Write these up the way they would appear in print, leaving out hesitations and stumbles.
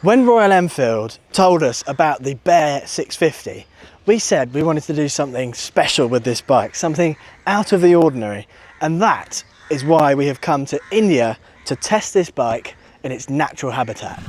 When Royal Enfield told us about the Bear 650, we said we wanted to do something special with this bike, something out of the ordinary. And that is why we have come to India to test this bike in its natural habitat.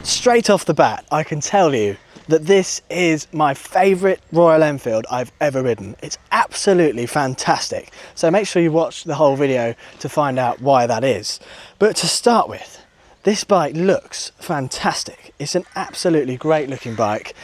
Straight off the bat, I can tell you that this is my favourite Royal Enfield I've ever ridden. It's absolutely fantastic. So make sure you watch the whole video to find out why that is. But to start with, this bike looks fantastic. It's an absolutely great looking bike.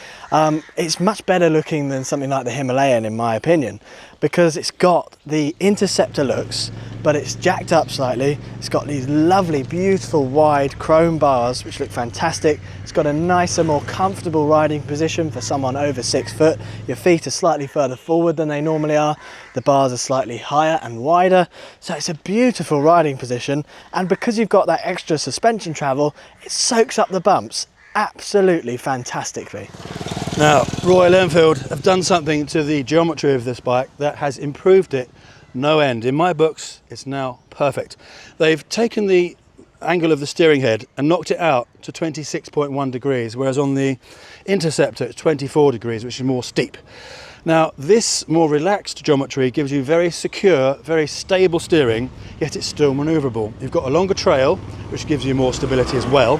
It's much better looking than something like the Himalayan in my opinion, because it's got the Interceptor looks, but it's jacked up slightly. It's got these lovely, beautiful, wide chrome bars, which look fantastic. It's got a nicer, more comfortable riding position for someone over 6 foot. Your feet are slightly further forward than they normally are. The bars are slightly higher and wider. So it's a beautiful riding position. And because you've got that extra suspension travel, it soaks up the bumps absolutely fantastically. Now, Royal Enfield have done something to the geometry of this bike that has improved it no end. In my books, it's now perfect. They've taken the angle of the steering head and knocked it out to 26.1 degrees, whereas on the Interceptor it's 24 degrees, which is more steep. Now, this more relaxed geometry gives you very secure, very stable steering, yet it's still manoeuvrable. You've got a longer trail, which gives you more stability as well.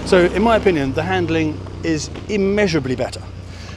So, in my opinion, the handling is immeasurably better,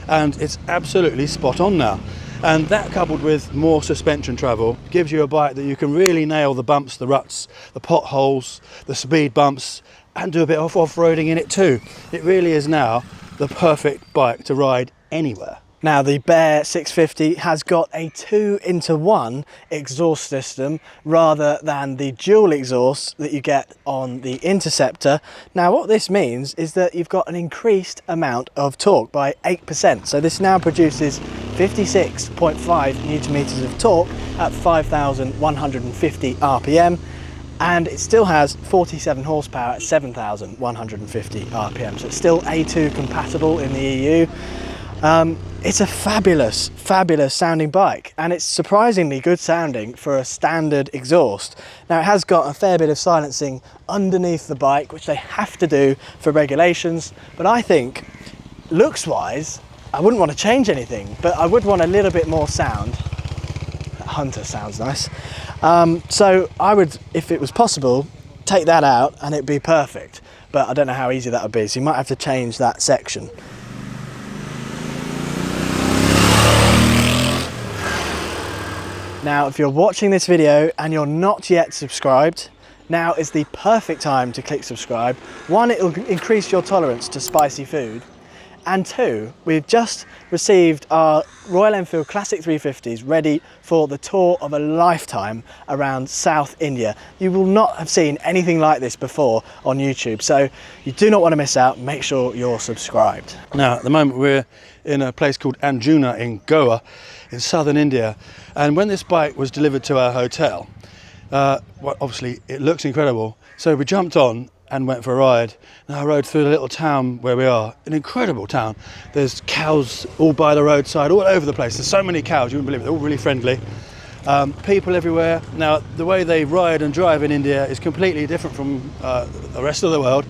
and it's absolutely spot on now. And that, coupled with more suspension travel, gives you a bike that you can really nail the bumps, the ruts, the potholes, the speed bumps, and do a bit of off-roading in it too. It really is now the perfect bike to ride anywhere. Now, the Bear 650 has got a 2-in-1 exhaust system rather than the dual exhaust that you get on the Interceptor. Now, what this means is that you've got an increased amount of torque by 8%. So this now produces 56.5 newton meters of torque at 5,150 RPM. And it still has 47 horsepower at 7,150 RPM. So it's still A2 compatible in the EU. It's a fabulous sounding bike, and it's surprisingly good sounding for a standard exhaust. Now, it has got a fair bit of silencing underneath the bike, which they have to do for regulations, but I think looks wise I wouldn't want to change anything, but I would want a little bit more sound. That Hunter sounds nice. So I would, if it was possible, take that out and it'd be perfect, but I don't know how easy that would be, so you might have to change that section. Now, if you're watching this video and you're not yet subscribed, now is the perfect time to click subscribe. One, it'll increase your tolerance to spicy food. And two, we've just received our Royal Enfield Classic 350s ready for the tour of a lifetime around South India. You will not have seen anything like this before on YouTube, so you do not want to miss out. Make sure you're subscribed. Now, at the moment we're in a place called Anjuna in Goa, in southern India, and when this bike was delivered to our hotel, well, obviously it looks incredible, so we jumped on and went for a ride. Now, I rode through the little town where we are, an incredible town. There's cows all by the roadside, all over the place. There's so many cows, you wouldn't believe it, they're all really friendly. People everywhere. Now, the way they ride and drive in India is completely different from the rest of the world.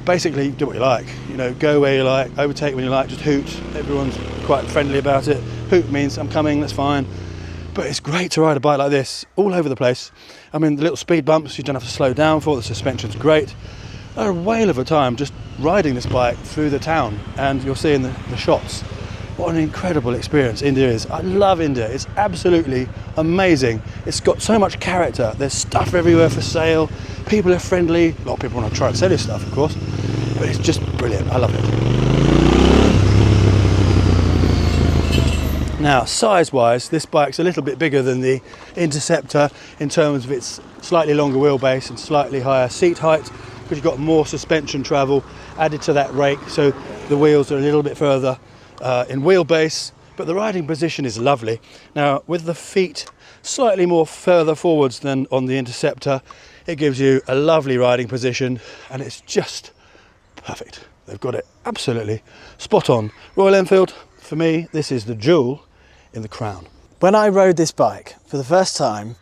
Basically, do what you like, you know, go where you like, overtake when you like, just hoot. Everyone's quite friendly about it. Hoot means I'm coming, that's fine. But it's great to ride a bike like this all over the place. I mean, the little speed bumps you don't have to slow down for, the suspension's great. I had a whale of a time just riding this bike through the town, and you're seeing the shots. What an incredible experience India is. I love India, it's absolutely amazing. It's got so much character, there's stuff everywhere for sale, people are friendly, a lot of people want to try and sell you stuff of course, but it's just brilliant, I love it. Now, size-wise, this bike's a little bit bigger than the Interceptor in terms of its slightly longer wheelbase and slightly higher seat height, because you've got more suspension travel added to that rake, so the wheels are a little bit further in wheelbase, but the riding position is lovely. Now, with the feet slightly more further forwards than on the Interceptor, it gives you a lovely riding position, and it's just perfect. They've got it absolutely spot on. Royal Enfield, for me, this is the jewel in the crown. When I rode this bike for the first time,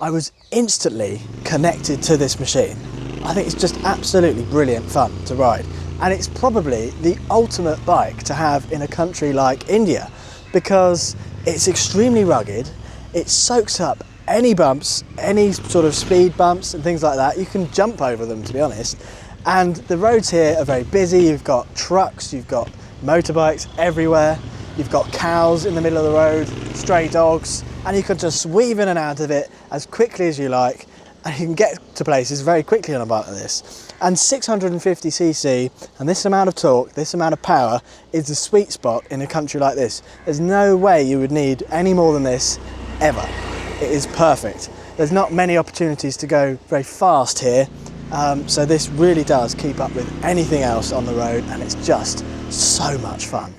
I was instantly connected to this machine. I think it's just absolutely brilliant fun to ride. And it's probably the ultimate bike to have in a country like India, because it's extremely rugged. It soaks up any bumps, any sort of speed bumps and things like that. You can jump over them, to be honest. And the roads here are very busy. You've got trucks, you've got motorbikes everywhere. You've got cows in the middle of the road, stray dogs, and you can just weave in and out of it as quickly as you like, and you can get to places very quickly on a bike like this. And 650cc and this amount of torque, this amount of power is the sweet spot in a country like this. There's no way you would need any more than this ever. It is perfect. There's not many opportunities to go very fast here, so this really does keep up with anything else on the road, and it's just so much fun.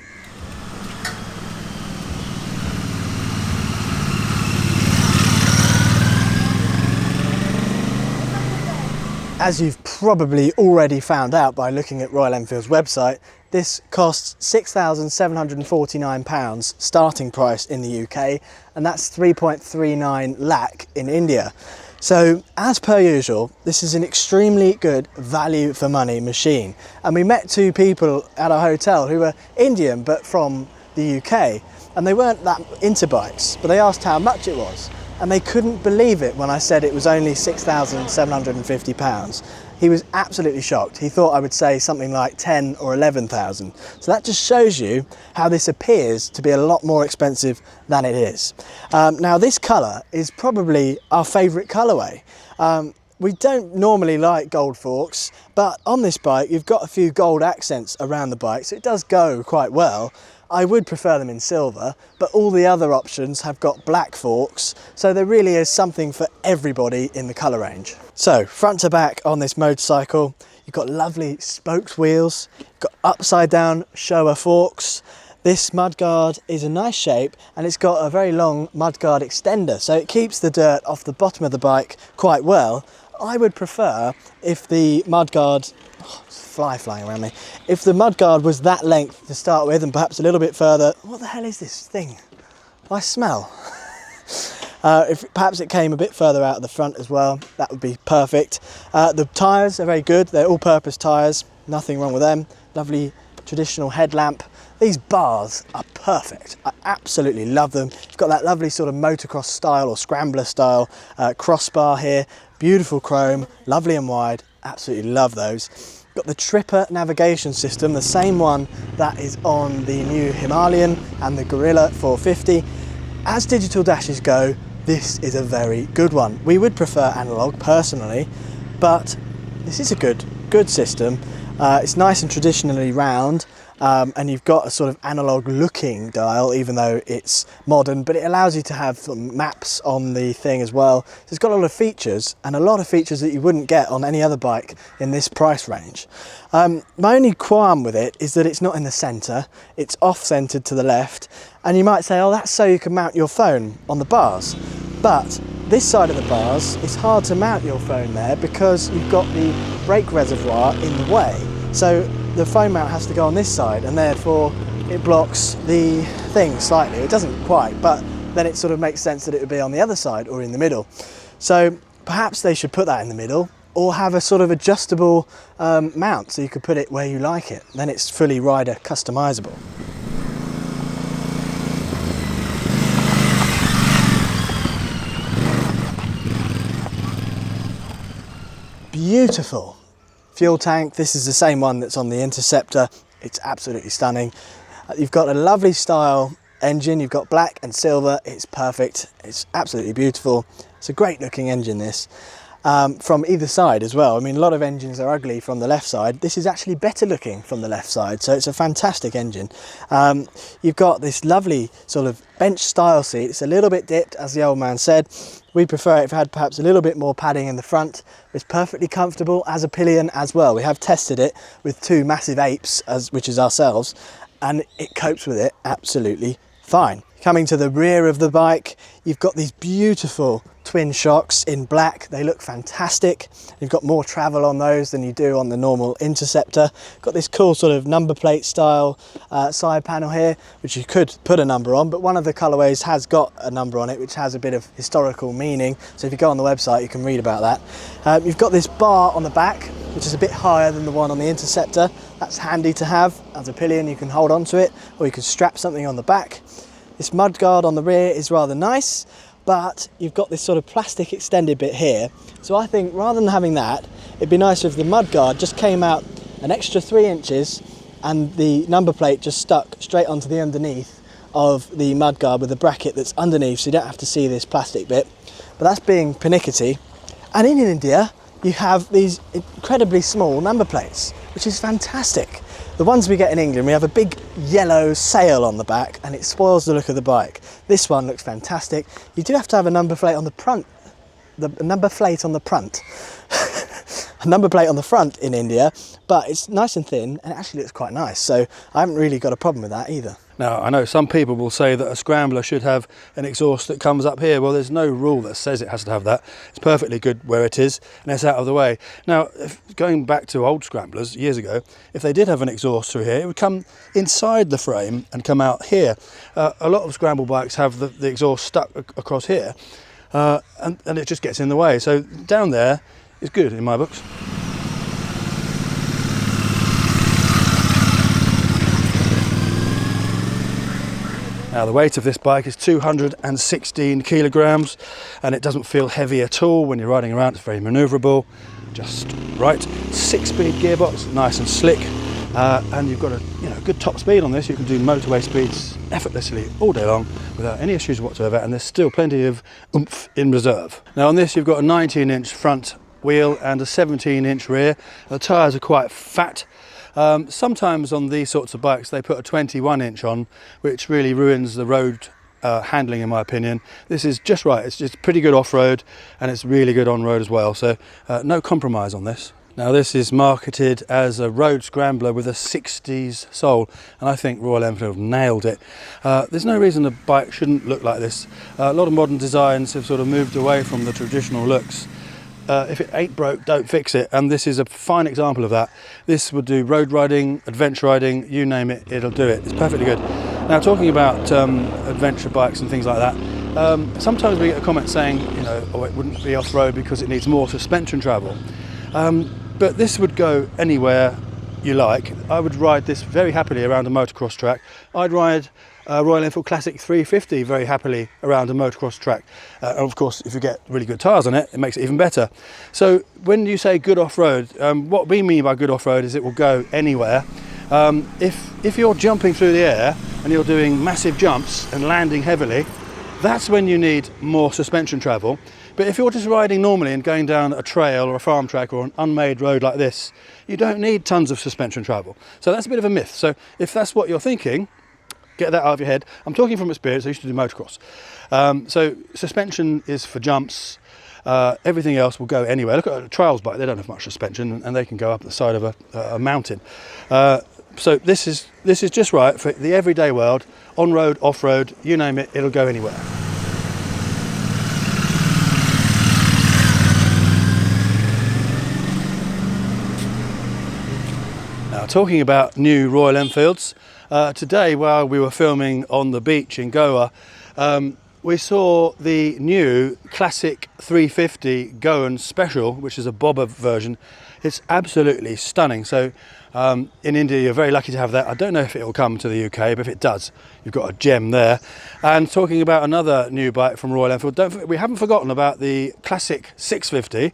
As you've probably already found out by looking at Royal Enfield's website, this costs £6,749 starting price in the UK, and that's 3.39 lakh in India. So as per usual, this is an extremely good value for money machine. And we met two people at a hotel who were Indian but from the UK, and they weren't that into bikes, but they asked how much it was. And they couldn't believe it when I said it was only £6,750. He was absolutely shocked. He thought I would say something like 10 or 11,000. So that just shows you how this appears to be a lot more expensive than it is. Now this colour is probably our favourite colourway. We don't normally like gold forks, but on this bike you've got a few gold accents around the bike, so it does go quite well. I would prefer them in silver, but all the other options have got black forks, so there really is something for everybody in the colour range. So front to back on this motorcycle, you've got lovely spoked wheels, you've got upside down Showa forks. This mudguard is a nice shape, and it's got a very long mudguard extender, so it keeps the dirt off the bottom of the bike quite well. I would prefer if the mudguard, flying around me, if the mudguard was that length to start with and perhaps a little bit further. What the hell is this thing? I smell. If perhaps it came a bit further out of the front as well, that would be perfect. The tyres are very good. They're all-purpose tyres, nothing wrong with them. Lovely traditional headlamp. These bars are perfect. I absolutely love them. You've got that lovely sort of motocross style or scrambler style crossbar here. Beautiful chrome, lovely and wide. Absolutely love those. Got the Tripper navigation system, the same one that is on the new Himalayan and the Gorilla 450. As digital dashes go, this is a very good one. We would prefer analogue personally, but this is a good system. It's nice and traditionally round, and you've got a sort of analogue looking dial, even though it's modern, but it allows you to have some maps on the thing as well. So it's got a lot of features, and a lot of features that you wouldn't get on any other bike in this price range. My only qualm with it is that it's not in the centre, it's off-centred to the left, and you might say, oh, that's so you can mount your phone on the bars. But this side of the bars, it's hard to mount your phone there because you've got the brake reservoir in the way. So the phone mount has to go on this side, and therefore it blocks the thing slightly. It doesn't quite, but then it sort of makes sense that it would be on the other side or in the middle. So perhaps they should put that in the middle, or have a sort of adjustable mount so you could put it where you like it. Then it's fully rider customizable. Beautiful fuel tank. This is the same one that's on the Interceptor. It's absolutely stunning. You've got a lovely style engine. You've got black and silver. It's perfect. It's absolutely beautiful. It's a great looking engine, this. From either side as well. I mean, a lot of engines are ugly from the left side. This is actually better looking from the left side, so it's a fantastic engine. You've got this lovely sort of bench style seat. It's a little bit dipped, as the old man said. We'd prefer it if it had perhaps a little bit more padding in the front. It's perfectly comfortable as a pillion as well. We have tested it with two massive apes, which is ourselves, and it copes with it absolutely fine. Coming to the rear of the bike, you've got these beautiful twin shocks in black. They look fantastic. You've got more travel on those than you do on the normal Interceptor. Got this cool sort of number plate style side panel here, which you could put a number on, but one of the colorways has got a number on it, which has a bit of historical meaning. So if you go on the website, you can read about that. You've got this bar on the back, which is a bit higher than the one on the Interceptor. That's handy to have as a pillion. You can hold onto it, or you can strap something on the back. This mudguard on the rear is rather nice, but you've got this sort of plastic extended bit here. So I think rather than having that, it'd be nicer if the mudguard just came out an extra 3 inches and the number plate just stuck straight onto the underneath of the mudguard with a bracket that's underneath, so you don't have to see this plastic bit. But that's being pernickety. And in India, you have these incredibly small number plates, which is fantastic. The ones we get in England, we have a big yellow sail on the back and it spoils the look of the bike. This one looks fantastic. You do have to have a number plate on the front, a number plate on the front in India, but it's nice and thin and it actually looks quite nice. So I haven't really got a problem with that either. Now, I know some people will say that a scrambler should have an exhaust that comes up here. Well, there's no rule that says it has to have that. It's perfectly good where it is, and it's out of the way. Now, going back to old scramblers years ago, if they did have an exhaust through here, it would come inside the frame and come out here. A lot of scramble bikes have the exhaust stuck across here, and it just gets in the way. So down there is good in my books. Now the weight of this bike is 216 kilograms and it doesn't feel heavy at all when you're riding around. It's very manoeuvrable, just right. 6-speed gearbox, nice and slick, and you've got a good top speed on this. You can do motorway speeds effortlessly all day long without any issues whatsoever, and there's still plenty of oomph in reserve. Now on this you've got a 19-inch front wheel and a 17-inch rear. The tyres are quite fat. Sometimes on these sorts of bikes they put a 21-inch on, which really ruins the road handling in my opinion. This is just right. It's just pretty good off-road and it's really good on-road as well, so no compromise on this. Now this is marketed as a road scrambler with a 60s soul, and I think Royal Enfield nailed it. There's no reason a bike shouldn't look like this. A lot of modern designs have sort of moved away from the traditional looks. If it ain't broke, don't fix it, and this is a fine example of that. This would do road riding, adventure riding, you name it, it'll do it. It's perfectly good. Now talking about adventure bikes and things like that, sometimes we get a comment saying, oh, it wouldn't be off-road because it needs more suspension travel. But this would go anywhere you like. I would ride this very happily around a motocross track. I'd ride Royal Enfield Classic 350 very happily around a motocross track. And of course, if you get really good tyres on it, it makes it even better. So when you say good off-road, what we mean by good off-road is it will go anywhere. If you're jumping through the air and you're doing massive jumps and landing heavily, that's when you need more suspension travel. But if you're just riding normally and going down a trail or a farm track or an unmade road like this, you don't need tons of suspension travel. So that's a bit of a myth. So if that's what you're thinking, get that out of your head. I'm talking from experience. I used to do motocross. So suspension is for jumps. Everything else will go anywhere. Look at a trials bike. They don't have much suspension and they can go up the side of a mountain. So this is just right for the everyday world. On-road, off-road, you name it, it'll go anywhere. Now talking about new Royal Enfields, today while we were filming on the beach in Goa, we saw the new Classic 350 Goan Special, which is a bobber version. It's absolutely stunning. So in India you're very lucky to have that. I don't know if it will come to the UK, but if it does, you've got a gem there. And talking about another new bike from Royal Enfield, we haven't forgotten about the Classic 650.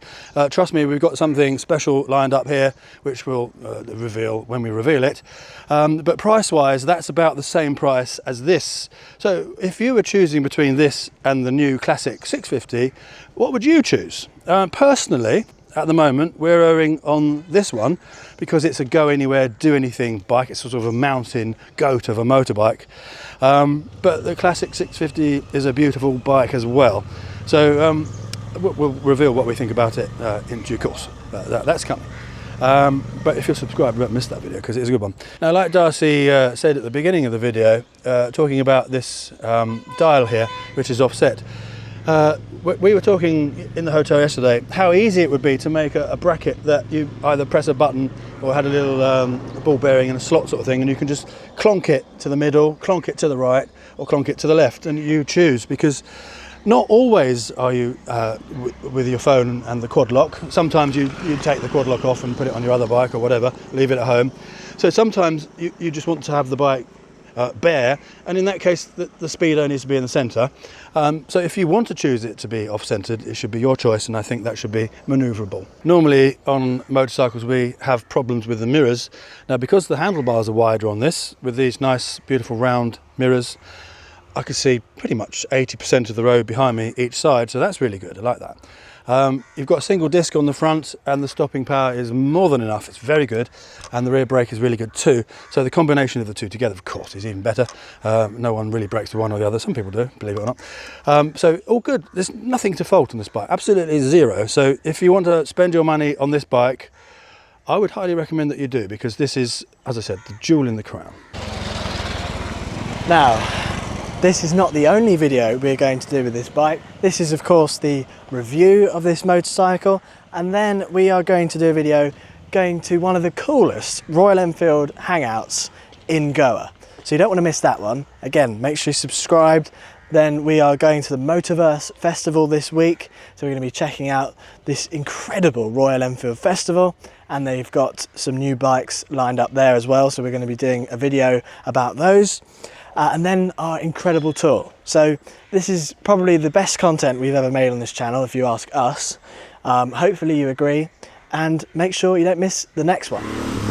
Trust me, we've got something special lined up here, which we'll reveal when we reveal it. But price-wise, that's about the same price as this. So if you were choosing between this and the new Classic 650, what would you choose? Personally, at the moment, we're erring on this one because it's a go anywhere, do anything bike. It's sort of a mountain goat of a motorbike. But the Classic 650 is a beautiful bike as well. So we'll reveal what we think about it in due course. That's coming. But if you're subscribed, you won't miss that video because it is a good one. Now, like Darcy said at the beginning of the video, talking about this dial here, which is offset, We were talking in the hotel yesterday how easy it would be to make a bracket that you either press a button or had a little ball bearing in a slot sort of thing, and you can just clonk it to the middle, clonk it to the right, or clonk it to the left, and you choose, because not always are you with your phone and the quad lock. Sometimes you take the quad lock off and put it on your other bike or whatever, leave it at home. So sometimes you just want to have the bike bare, and in that case the speedo needs to be in the centre. So if you want to choose it to be off-centred, it should be your choice, and I think that should be manoeuvrable. Normally on motorcycles we have problems with the mirrors. Now, because the handlebars are wider on this, with these nice beautiful round mirrors, I can see pretty much 80% of the road behind me each side, so that's really good. I like that. You've got a single disc on the front, and the stopping power is more than enough. It's very good, and the rear brake is really good too. So the combination of the two together, of course, is even better. No one really brakes to one or the other. Some people do, believe it or not. So all good. There's nothing to fault on this bike. Absolutely zero. So if you want to spend your money on this bike, I would highly recommend that you do, because this is, as I said, the jewel in the crown. Now, this is not the only video we're going to do with this bike. This is of course the review of this motorcycle, and then we are going to do a video going to one of the coolest Royal Enfield hangouts in Goa. So you don't want to miss that one. Again, make sure you're subscribed. Then we are going to the Motorverse Festival this week. So we're going to be checking out this incredible Royal Enfield Festival, and they've got some new bikes lined up there as well. So we're going to be doing a video about those. And then our incredible tour. So this is probably the best content we've ever made on this channel, if you ask us. Hopefully you agree, and make sure you don't miss the next one.